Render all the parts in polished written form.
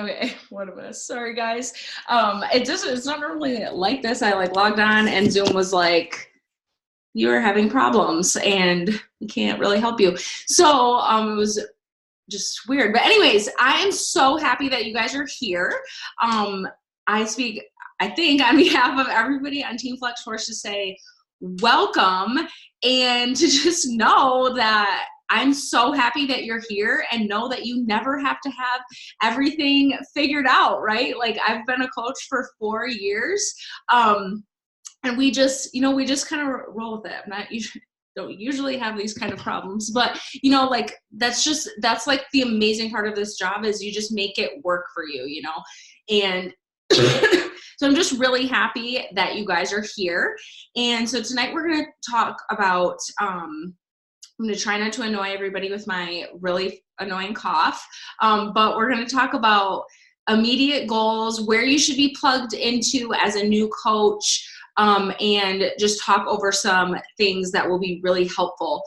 Okay, what a mess. Sorry, guys. It's not normally like this. I like logged on and Zoom was like, you are having problems and we can't really help you. So it was just weird. But anyways, I am so happy that you guys are here. I speak, I think, on behalf of everybody on Team Flex Force to say welcome and to just know that I'm so happy that you're here and know that you never have to have everything figured out, right? Like I've been a coach for 4 years. And we just kind of roll with it. I'm not usually, don't usually have these kind of problems, but like that's like the amazing part of this job is you just make it work for you, and so I'm just really happy that you guys are here. And so tonight we're going to talk about, I'm going to try not to annoy everybody with my really annoying cough, but we're going to talk about immediate goals, where you should be plugged into as a new coach, and just talk over some things that will be really helpful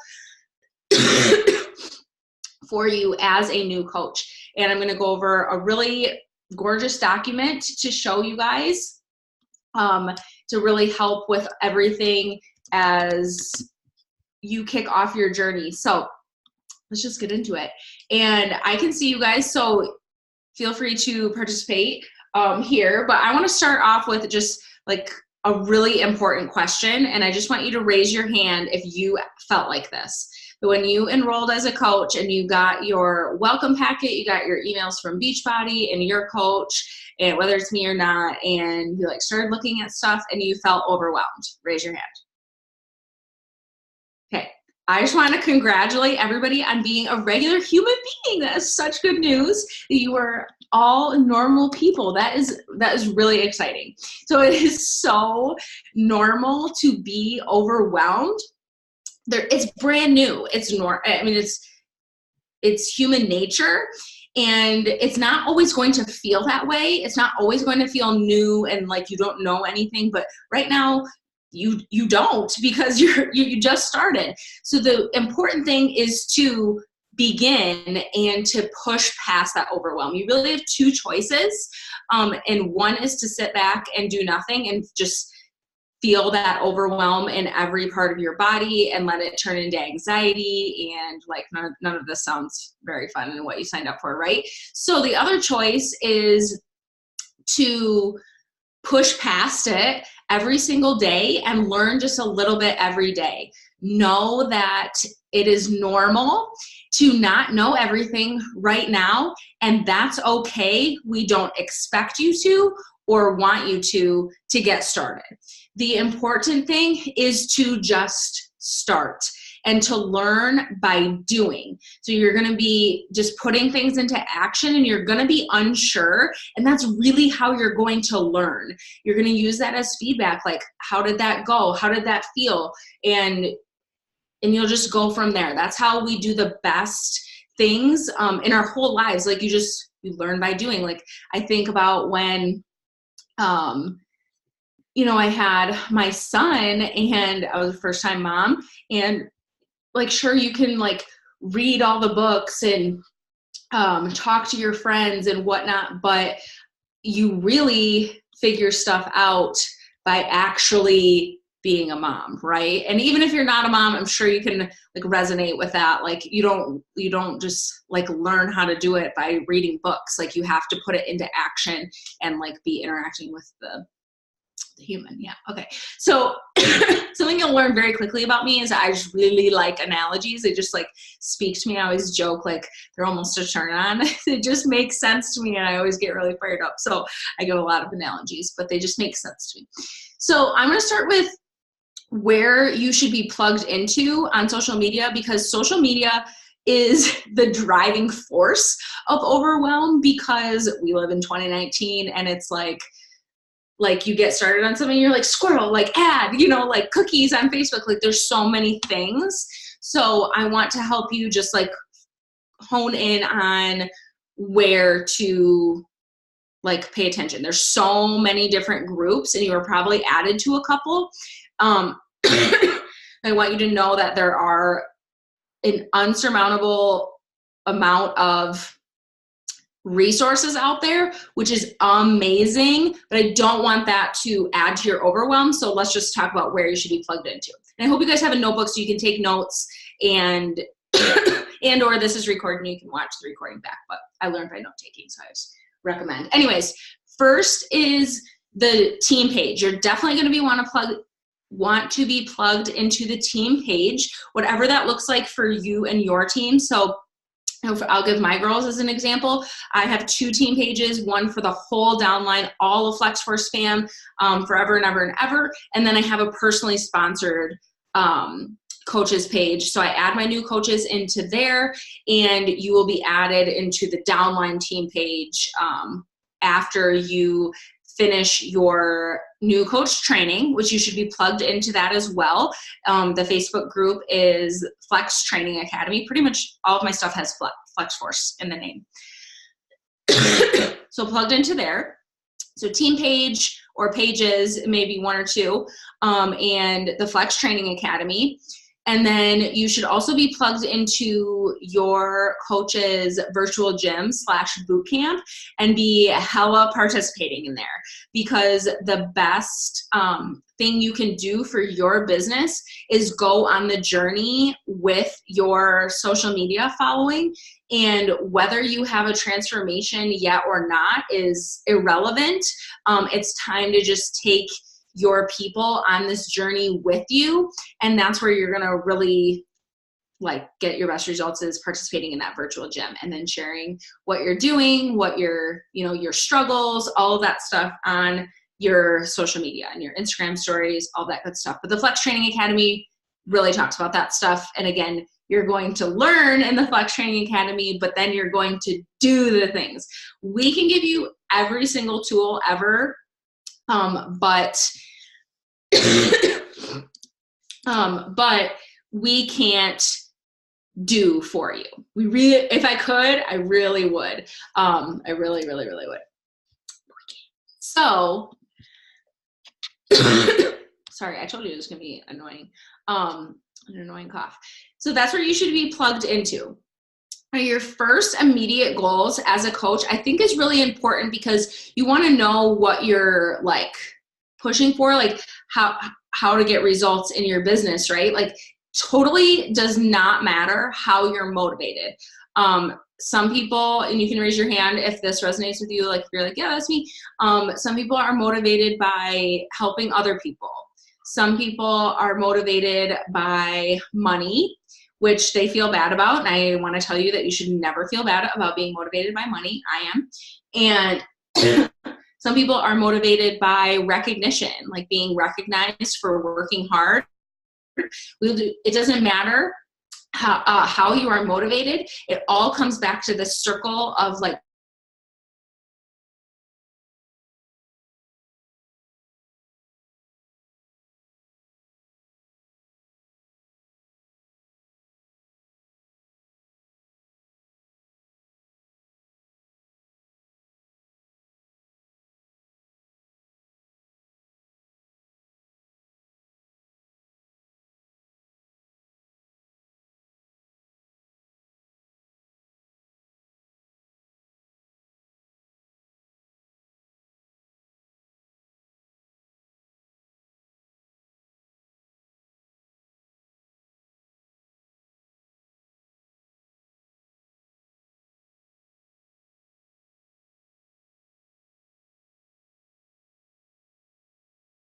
for you as a new coach. And I'm going to go over a really gorgeous document to show you guys, to really help with everything as you kick off your journey. So let's just get into it. And I can see you guys, so feel free to participate here. But I want to start off with just like a really important question. And I just want you to raise your hand if you felt like this. When you enrolled as a coach and you got your welcome packet, you got your emails from Beachbody and your coach, and whether it's me or not, and you like started looking at stuff and you felt overwhelmed, raise your hand. Okay. I just want to congratulate everybody on being a regular human being. That is such good news that you are all normal people. That is really exciting. So it is so normal to be overwhelmed. It's brand new. It's human nature, and it's not always going to feel that way. It's not always going to feel new and like you don't know anything. But right now, you don't, because you just started. So the important thing is to begin and to push past that overwhelm. You really have two choices, and one is to sit back and do nothing and just feel that overwhelm in every part of your body and let it turn into anxiety, and like none of this sounds very fun and what you signed up for, right? So the other choice is to push past it every single day and learn just a little bit every day. Know that it is normal to not know everything right now, and that's okay. We don't expect you to or want you to get started. The important thing is to just start and to learn by doing. So you're going to be just putting things into action, and you're going to be unsure, and that's really how you're going to learn. You're going to use that as feedback, like how did that go? How did that feel? And you'll just go from there. That's how we do the best things in our whole lives. Like you learn by doing. Like I think about when I had my son and I was a first time mom, and like, sure, you can like read all the books and talk to your friends and whatnot, but you really figure stuff out by actually being a mom, right? And even if you're not a mom, I'm sure you can like resonate with that. Like you don't just like learn how to do it by reading books. Like you have to put it into action and like be interacting with the human. Yeah. Okay. So something you'll learn very quickly about me is I just really like analogies. They just like speak to me. I always joke like they're almost a turn on. It just makes sense to me, and I always get really fired up. So I give a lot of analogies, but they just make sense to me. So I'm going to start with where you should be plugged into on social media, because social media is the driving force of overwhelm, because we live in 2019 and it's like you get started on something, you're like squirrel, like ad, like cookies on Facebook, like there's so many things. So I want to help you just like hone in on where to like pay attention. There's so many different groups, and you are probably added to a couple. I want you to know that there are an unsurmountable amount of resources out there, which is amazing, but I don't want that to add to your overwhelm. So let's just talk about where you should be plugged into. And I hope you guys have a notebook so you can take notes, and or this is recording, you can watch the recording back, but I learned by note taking, so I just recommend. Anyways, first is the team page. You're definitely going to want to be plugged into the team page, whatever that looks like for you and your team. So I'll give my girls as an example. I have 2 team pages, one for the whole downline, all of FlexForce fam, forever and ever and ever. And then I have a personally sponsored coaches page. So I add my new coaches into there, and you will be added into the downline team page after you finish your new coach training, which you should be plugged into that as well. The Facebook group is Flex Training Academy. Pretty much all of my stuff has FlexForce in the name. So plugged into there. So team page or pages, maybe 1 or 2, and the Flex Training Academy. And then you should also be plugged into your coach's virtual gym / boot camp and be hella participating in there, because the best thing you can do for your business is go on the journey with your social media following. And whether you have a transformation yet or not is irrelevant. It's time to just take your people on this journey with you, and that's where you're gonna really get your best results, is participating in that virtual gym and then sharing what you're doing, what your struggles, all of that stuff on your social media and your Instagram stories, all that good stuff. But the Flex Training Academy really talks about that stuff. And again, you're going to learn in the Flex Training Academy, but then you're going to do the things. We can give you every single tool ever, but we can't do for you. If I could, I really would. I really, really, really would. So, sorry, I told you it was going to be annoying. An annoying cough. So that's where you should be plugged into. Your first immediate goals as a coach, I think, is really important, because you want to know what you're pushing for, how to get results in your business, right? Totally does not matter how you're motivated. Some people, and you can raise your hand if this resonates with you, if you're yeah, that's me. Some people are motivated by helping other people. Some people are motivated by money, which they feel bad about. And I want to tell you that you should never feel bad about being motivated by money. I am. And some people are motivated by recognition, being recognized for working hard. It doesn't matter how you are motivated. It all comes back to the circle of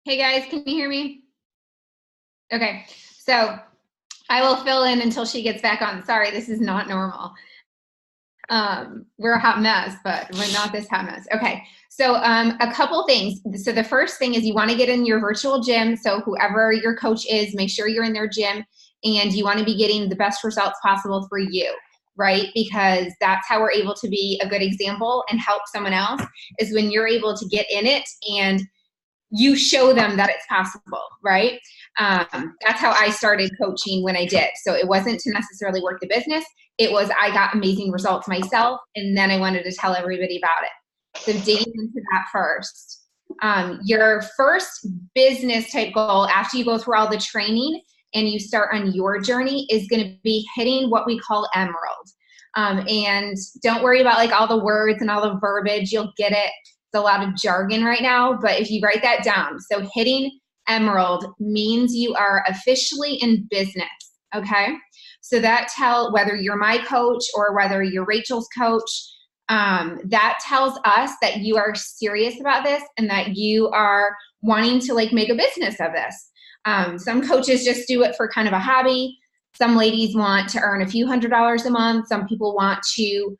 Hey guys, can you hear me? Okay, so I will fill in until she gets back on. Sorry, this is not normal. We're a hot mess, but we're not this hot mess. Okay, so a couple things. So the first thing is you want to get in your virtual gym. So whoever your coach is, make sure you're in their gym, and you want to be getting the best results possible for you, right? Because that's how we're able to be a good example and help someone else, is when you're able to get in it and you show them that it's possible, right? That's how I started coaching when I did. So it wasn't to necessarily work the business. It was I got amazing results myself, and then I wanted to tell everybody about it. So digging into that first. Your first business type goal after you go through all the training and you start on your journey is going to be hitting what we call Emerald. And don't worry about like all the words and all the verbiage. You'll get it. It's a lot of jargon right now, but if you write that down, so hitting Emerald means you are officially in business. Okay. So that whether you're my coach or whether you're Rachel's coach, that tells us that you are serious about this and that you are wanting to like make a business of this. Some coaches just do it for kind of a hobby. Some ladies want to earn a few $100s a month. Some people want to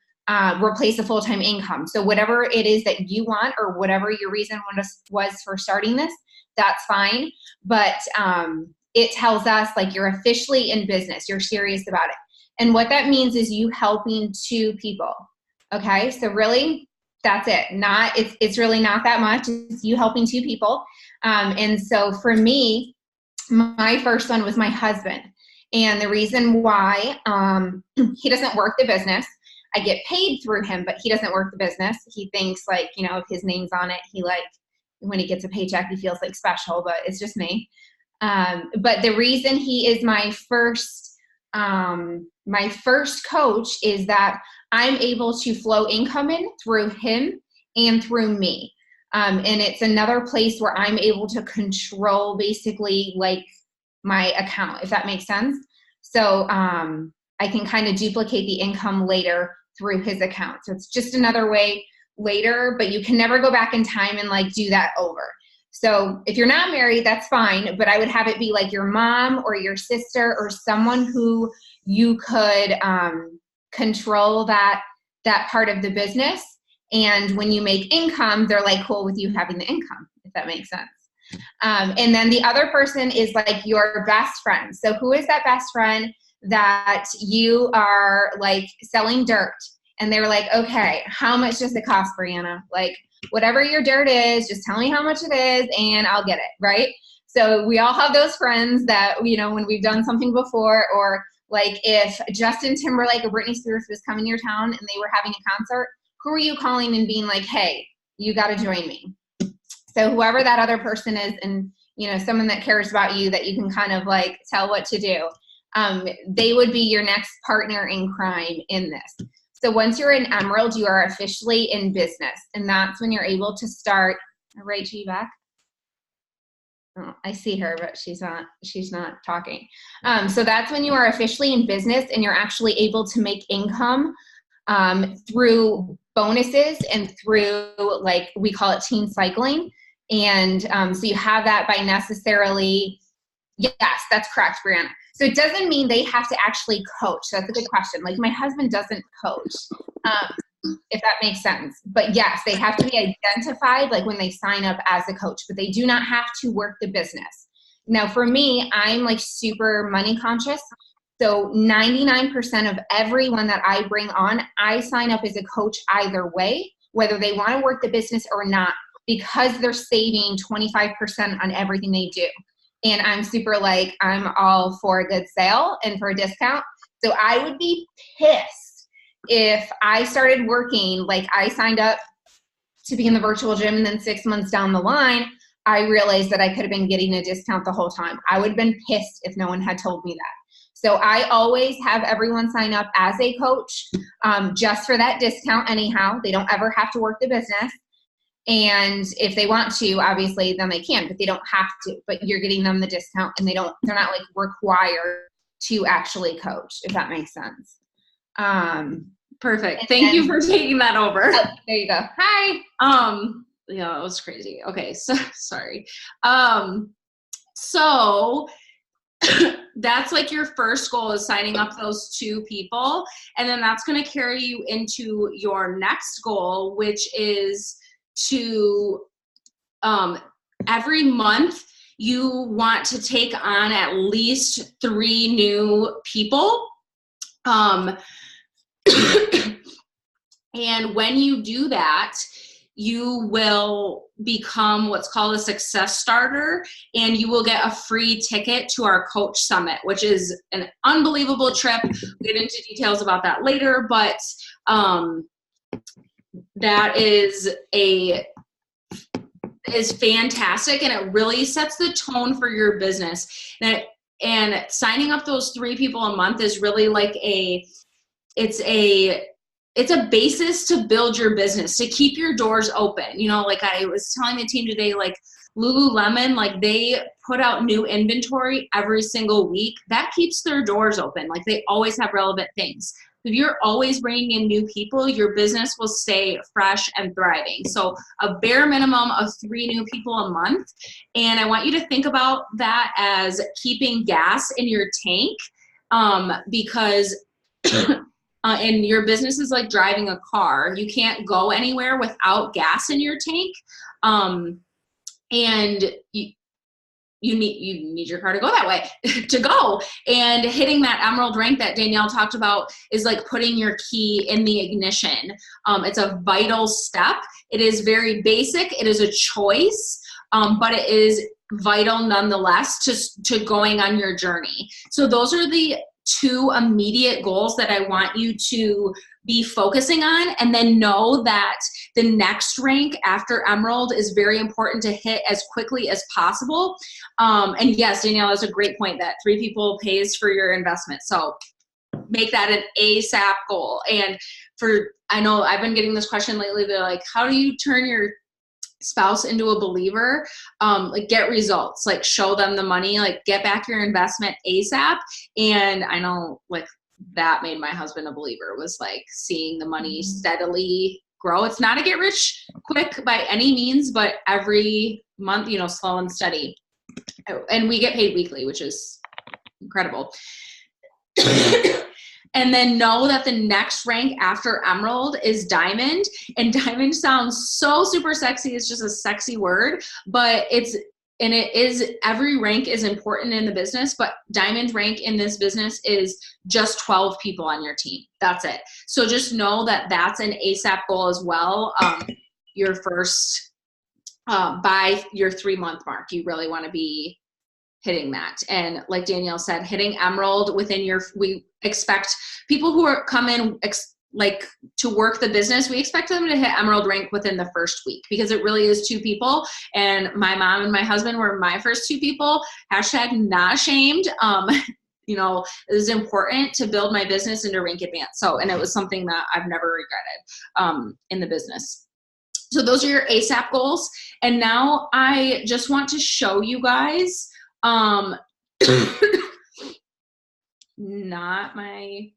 replace a full-time income. So whatever it is that you want or whatever your reason was for starting this, that's fine. But it tells us like you're officially in business. You're serious about it. And what that means is you helping 2 people. Okay. So really that's it. It's really not that much. It's you helping 2 people. And so for me, my first one was my husband. And the reason why he doesn't work the business, I get paid through him, but he doesn't work the business. He thinks like, you know, if his name's on it, he like, when he gets a paycheck, he feels like special, but it's just me. But the reason he is my first coach is that I'm able to flow income in through him and through me. And it's another place where I'm able to control basically like my account, if that makes sense. So I can kind of duplicate the income later through his account. So it's just another way later, but you can never go back in time and like do that over. So if you're not married, that's fine, but I would have it be like your mom or your sister or someone who you could control that part of the business. And when you make income, they're like cool with you having the income, if that makes sense. And then the other person is like your best friend. So who is that best friend that you are like selling dirt? And they're like, okay, how much does it cost, Brianna? Like whatever your dirt is, just tell me how much it is and I'll get it, right? So we all have those friends that, you know, when we've done something before, or like if Justin Timberlake or Britney Spears was coming to your town and they were having a concert, who are you calling and being like, hey, you got to join me? So whoever that other person is, and, you know, someone that cares about you that you can kind of like tell what to do, they would be your next partner in crime in this. So once you're in Emerald, you are officially in business. And that's when you're able to start. Rachel, you back? Oh, I see her, but she's not talking. So that's when you are officially in business and you're actually able to make income through bonuses and through, like, we call it team cycling. And so you have that by necessarily, yes, that's correct, Brianna. So it doesn't mean they have to actually coach. That's a good question. Like my husband doesn't coach, if that makes sense. But yes, they have to be identified like when they sign up as a coach, but they do not have to work the business. Now for me, I'm like super money conscious. So 99% of everyone that I bring on, I sign up as a coach either way, whether they want to work the business or not, because they're saving 25% on everything they do. And I'm super like, I'm all for a good sale and for a discount. So I would be pissed if I started working, like I signed up to be in the virtual gym and then 6 months down the line, I realized that I could have been getting a discount the whole time. I would have been pissed if no one had told me that. So I always have everyone sign up as a coach just for that discount anyhow. They don't ever have to work the business. And if they want to, obviously, then they can, but they don't have to. But you're getting them the discount and they're not like required to actually coach, if that makes sense. Perfect. Thank you for taking that over. Oh, there you go. Hi. Yeah, it was crazy. Okay, so sorry. So that's like your first goal is signing up those 2 people. And then that's going to carry you into your next goal, which is to every month you want to take on at least 3 new people. And when you do that, you will become what's called a success starter, and you will get a free ticket to our coach summit, which is an unbelievable trip. We'll get into details about that later, but that is fantastic, and it really sets the tone for your business. And signing up those 3 people a month is really like a it's a basis to build your business, to keep your doors open. You know, like I was telling the team today, like Lululemon, like they put out new inventory every single week. That keeps their doors open. Like they always have relevant things. If you're always bringing in new people, your business will stay fresh and thriving. So a bare minimum of 3 new people a month. And I want you to think about that as keeping gas in your tank, because and your business is like driving a car. You can't go anywhere without gas in your tank. And you need your car to go that way to go. And hitting that emerald rank that Danielle talked about is like putting your key in the ignition. It's a vital step. It is very basic. It is a choice, but it is vital nonetheless to going on your journey. So those are the 2 immediate goals that I want you to be focusing on, and then know that the next rank after Emerald is very important to hit as quickly as possible. And yes, Danielle, that's a great point that 3 people pays for your investment. So make that an ASAP goal. And I know I've been getting this question lately. They're like, how do you turn your spouse into a believer? Like get results, like show them the money, like get back your investment ASAP. And I know like that made my husband a believer, was like seeing the money steadily grow. It's not a get rich quick by any means, but every month, you know, slow and steady. And we get paid weekly, which is incredible. And then know that the next rank after Emerald is Diamond. And Diamond sounds so super sexy. It's just a sexy word, but every rank is important in the business, but Diamond rank in this business is just 12 people on your team. That's it. So just know that that's an ASAP goal as well. Your first, by your 3-month mark, you really want to be hitting that. And like Danielle said, hitting Emerald we expect people who come in like to work the business, we expect them to hit Emerald rank within the first week, because it really is 2 people. And my mom and my husband were my first 2 people. # not ashamed. You know, it is important to build my business into rank advance. So, and it was something that I've never regretted in the business. So those are your ASAP goals. And now I just want to show you guys, not my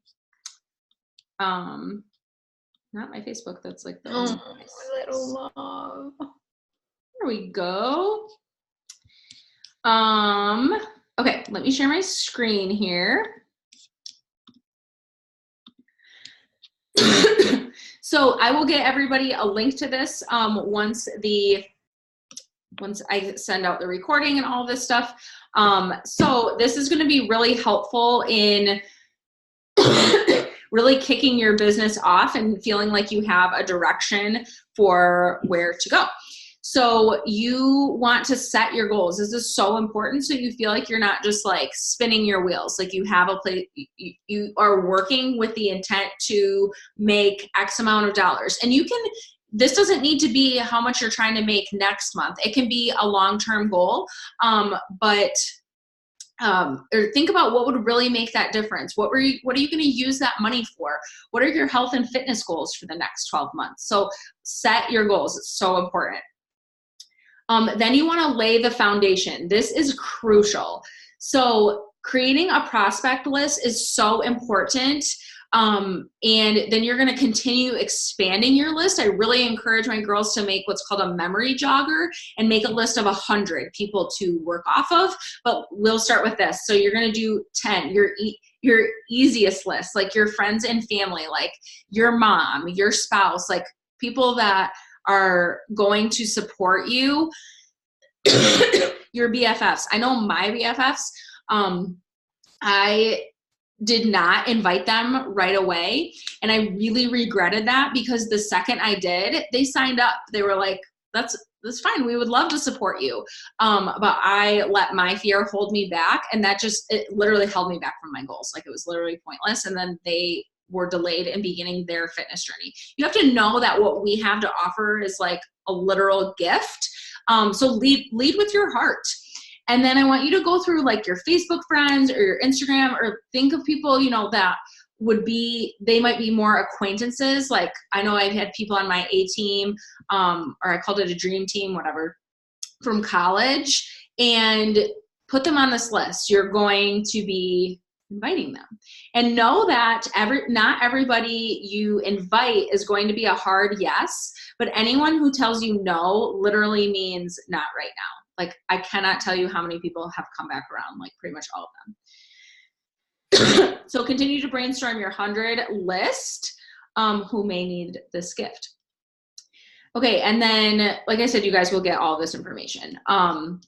Facebook. That's like the little love. There we go. Okay, let me share my screen here. So I will get everybody a link to this once I send out the recording and all this stuff. So this is going to be really helpful in really kicking your business off and feeling like you have a direction for where to go. So you want to set your goals. This is so important, so you feel like you're not just like spinning your wheels. Like you have a place, you are working with the intent to make X amount of dollars. And this doesn't need to be how much you're trying to make next month. It can be a long-term goal, or think about what would really make that difference. What are you going to use that money for? What are your health and fitness goals for the next 12 months? So set your goals. It's so important. Then you want to lay the foundation. This is crucial. So creating a prospect list is so important. And then you're going to continue expanding your list. I really encourage my girls to make what's called a memory jogger and make a list of 100 people to work off of, but we'll start with this. So you're going to do 10, your easiest list, like your friends and family, like your mom, your spouse, like people that are going to support you, your BFFs. I know my BFFs, I did not invite them right away. And I really regretted that, because the second I did, they signed up. They were like, that's fine. We would love to support you. But I let my fear hold me back. And it literally held me back from my goals. Like it was literally pointless. And then they were delayed in beginning their fitness journey. You have to know that what we have to offer is like a literal gift. So lead with your heart. And then I want you to go through like your Facebook friends or your Instagram, or think of people, you know, that they might be more acquaintances. Like I know I've had people on my A team, or I called it a dream team, whatever, from college, and put them on this list. You're going to be inviting them, and know that not everybody you invite is going to be a hard yes, but anyone who tells you no literally means not right now. Like I cannot tell you how many people have come back around, like pretty much all of them. So continue to brainstorm your 100 list, who may need this gift. Okay, and then, like I said, you guys will get all this information. And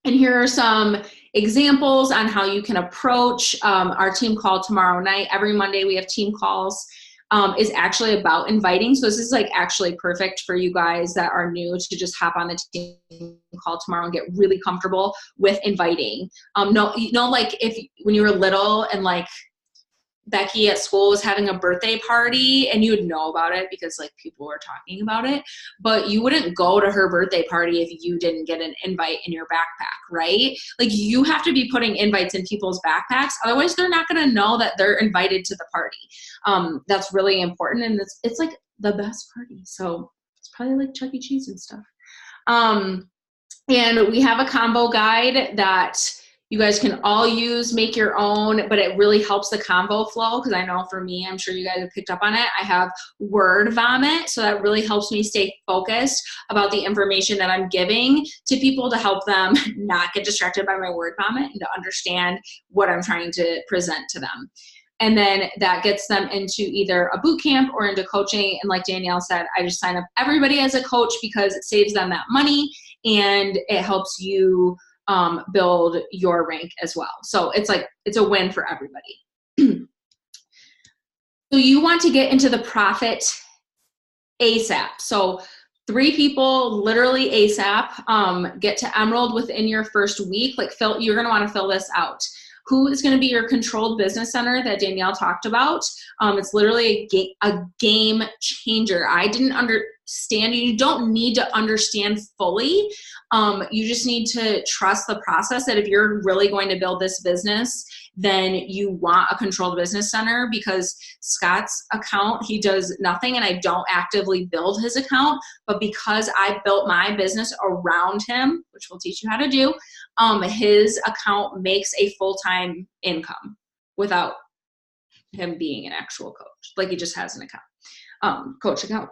here are some examples on how you can approach our team call tomorrow night. Every Monday we have team calls. Is actually about inviting. So this is like actually perfect for you guys that are new to just hop on the team call tomorrow and get really comfortable with inviting. No, you know, like when you were little and like Becky at school was having a birthday party and you would know about it because like people were talking about it, but you wouldn't go to her birthday party if you didn't get an invite in your backpack, right? Like you have to be putting invites in people's backpacks. Otherwise they're not going to know that they're invited to the party. That's really important. And it's like the best party. So it's probably like Chuck E. Cheese and stuff. And we have a combo guide that you guys can all use, make your own, but it really helps the convo flow because I know for me, I'm sure you guys have picked up on it, I have word vomit, so that really helps me stay focused about the information that I'm giving to people to help them not get distracted by my word vomit and to understand what I'm trying to present to them. And then that gets them into either a boot camp or into coaching. And like Danielle said, I just sign up everybody as a coach because it saves them that money and it helps you build your rank as well. So it's a win for everybody. So you want to get into the profit ASAP. So 3 people literally ASAP, get to Emerald within your first week. Like you're going to want to fill this out. Who is going to be your controlled business center that Danielle talked about? It's literally a game changer. I didn't understand. You don't need to understand fully. You just need to trust the process that if you're really going to build this business, then you want a controlled business center because Scott's account, he does nothing and I don't actively build his account, but because I built my business around him, which we'll teach you how to do, his account makes a full-time income without him being an actual coach. Like he just has an account, coach account.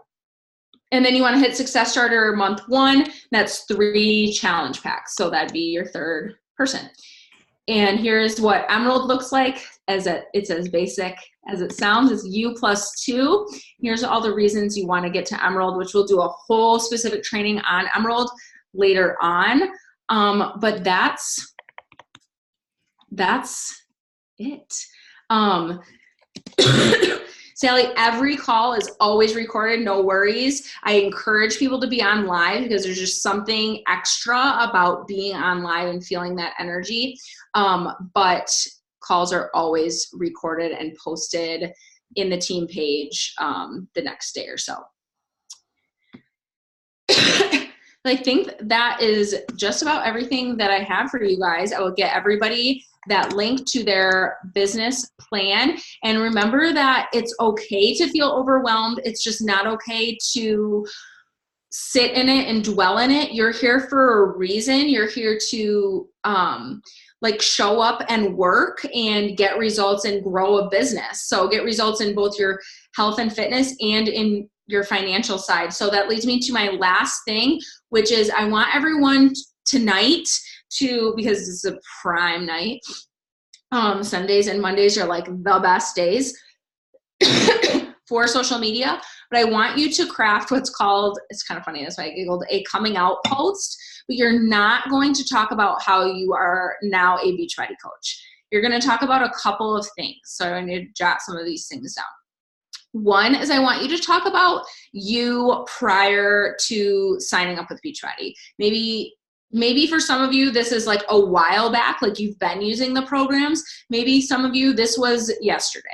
And then you want to hit Success Starter month 1. That's 3 challenge packs. So that'd be your 3rd person. And here's what Emerald looks like. It's as basic as it sounds. It's you plus 2. Here's all the reasons you want to get to Emerald, which we'll do a whole specific training on Emerald later on. But that's it. Sally, every call is always recorded, no worries. I encourage people to be on live because there's just something extra about being on live and feeling that energy. But calls are always recorded and posted in the team page the next day or so. I think that is just about everything that I have for you guys. I will get everybody that link to their business plan. And remember that it's okay to feel overwhelmed. It's just not okay to sit in it and dwell in it. You're here for a reason. You're here to show up and work and get results and grow a business. So get results in both your health and fitness and in your financial side. So that leads me to my last thing, which is I want everyone tonight because this is a prime night. Sundays and Mondays are like the best days for social media, but I want you to craft what's called, it's kind of funny, that's why I giggled, a coming out post, but you're not going to talk about how you are now a Beachbody coach. You're going to talk about a couple of things. So I need to jot some of these things down. One is I want you to talk about you prior to signing up with Beachbody. Maybe for some of you, this is like a while back, like you've been using the programs. Maybe some of you, this was yesterday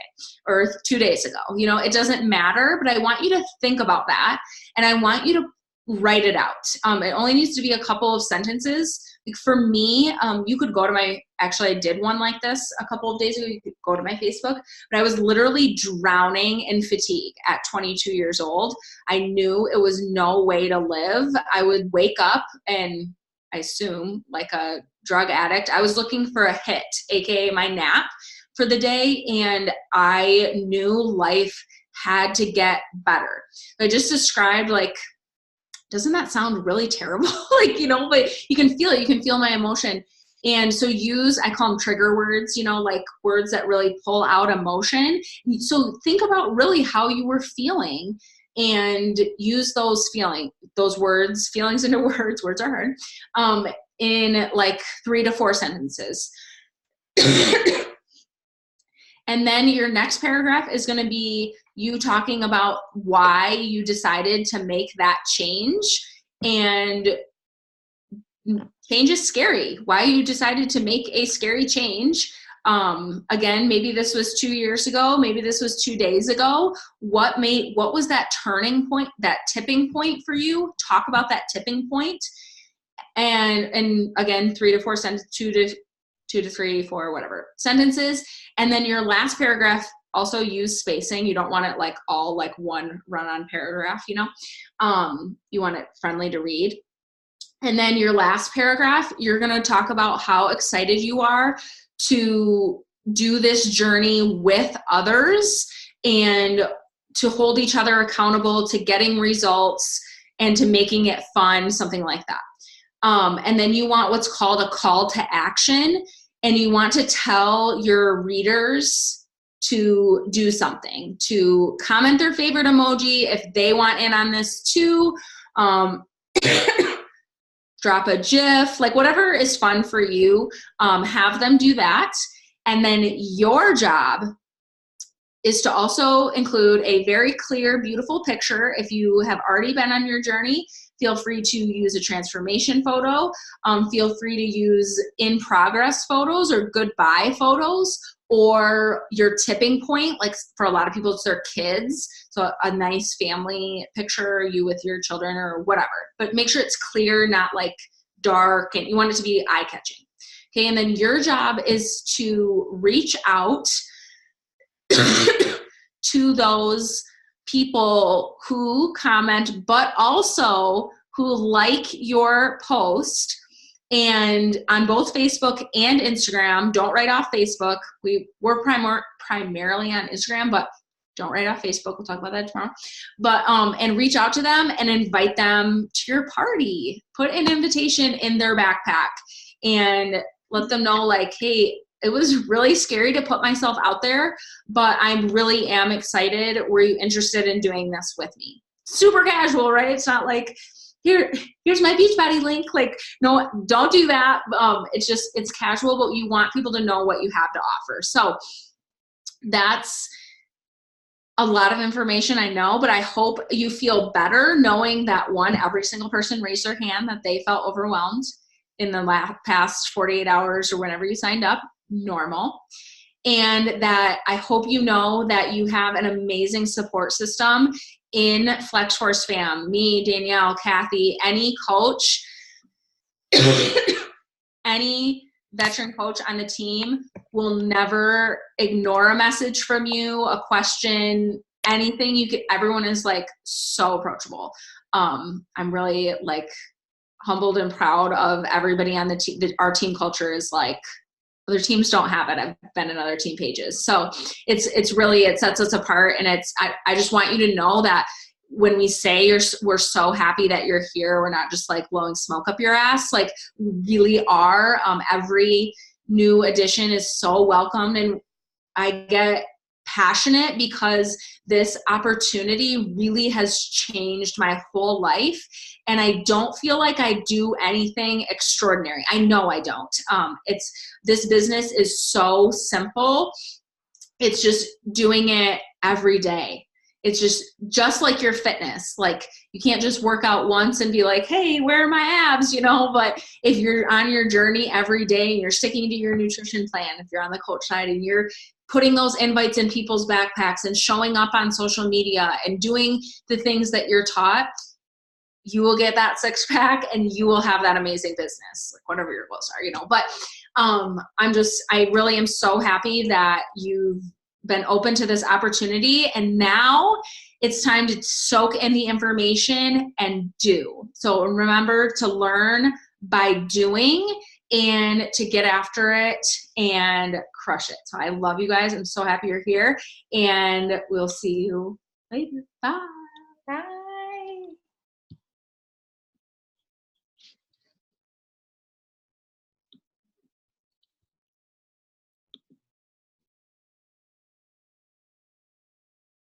or 2 days ago. You know, it doesn't matter, but I want you to think about that. And I want you to write it out. It only needs to be a couple of sentences. Like for me, you could go to actually I did one like this a couple of days ago. You could go to my Facebook, but I was literally drowning in fatigue at 22 years old. I knew it was no way to live. I would wake up and I assume like a drug addict, I was looking for a hit, AKA my nap for the day. And I knew life had to get better. I just described like, doesn't that sound really terrible? Like, but you can feel it. You can feel my emotion. And so I call them trigger words, like words that really pull out emotion. So think about really how you were feeling and use those feelings into words. Words are hard. In like 3 to 4 sentences. And then your next paragraph is going to be you talking about why you decided to make that change. And change is scary. Why you decided to make a scary change. Again, maybe this was 2 years ago. Maybe this was 2 days ago. What was that turning point, that tipping point for you? Talk about that tipping point. And again, 3 to 4 sentences, 2 to 3, 4, whatever sentences. And then your last paragraph, also use spacing. You don't want it like all like one run-on paragraph, you want it friendly to read. And then your last paragraph, you're going to talk about how excited you are to do this journey with others and to hold each other accountable to getting results and to making it fun, something like that. And then you want what's called a call to action, and you want to tell your readers to do something, to comment their favorite emoji if they want in on this too, drop a GIF, like whatever is fun for you, have them do that. And then your job is to also include a very clear, beautiful picture. If you have already been on your journey, feel free to use a transformation photo. Feel free to use in progress photos or goodbye photos, or your tipping point. Like for a lot of people, it's their kids. So a nice family picture, you with your children or whatever. But make sure it's clear, not like dark, and you want it to be eye-catching. Okay, and then your job is to reach out to those people who comment, but also who like your post. And on both Facebook and Instagram, don't write off Facebook. We're primarily on Instagram, but don't write off Facebook. We'll talk about that tomorrow. But and reach out to them and invite them to your party. Put an invitation in their backpack and let them know, like, hey, it was really scary to put myself out there, but I really am excited. Were you interested in doing this with me? Super casual, right? It's not like, here's my Beachbody link. Like, no, don't do that. It's casual, but you want people to know what you have to offer. So that's a lot of information, I know, but I hope you feel better knowing that every single person raised their hand that they felt overwhelmed in the past 48 hours or whenever you signed up. Normal. And that I hope you know that you have an amazing support system in FlexForce Fam. Me, Danielle, Kathy, any coach, any veteran coach on the team will never ignore a message from you, a question, anything. Everyone is like so approachable. I'm really like humbled and proud of everybody on the team. Our team culture is like, other teams don't have it. I've been in other team pages. So it sets us apart. And I just want you to know that when we say we're so happy that you're here, we're not just like blowing smoke up your ass. Like we really are. Every new addition is so welcomed. And I get passionate because this opportunity really has changed my whole life. And I don't feel like I do anything extraordinary. I know I don't. This business is so simple. It's just doing it every day. It's just like your fitness. Like you can't just work out once and be like, hey, where are my abs? But if you're on your journey every day and you're sticking to your nutrition plan, if you're on the coach side and you're putting those invites in people's backpacks and showing up on social media and doing the things that you're taught, you will get that 6-pack and you will have that amazing business, like whatever your goals are, you know. But I really am so happy that you've been open to this opportunity, and now it's time to soak in the information and do. So remember to learn by doing and to get after it and crush it. So I love you guys. I'm so happy you're here, and we'll see you later. Bye.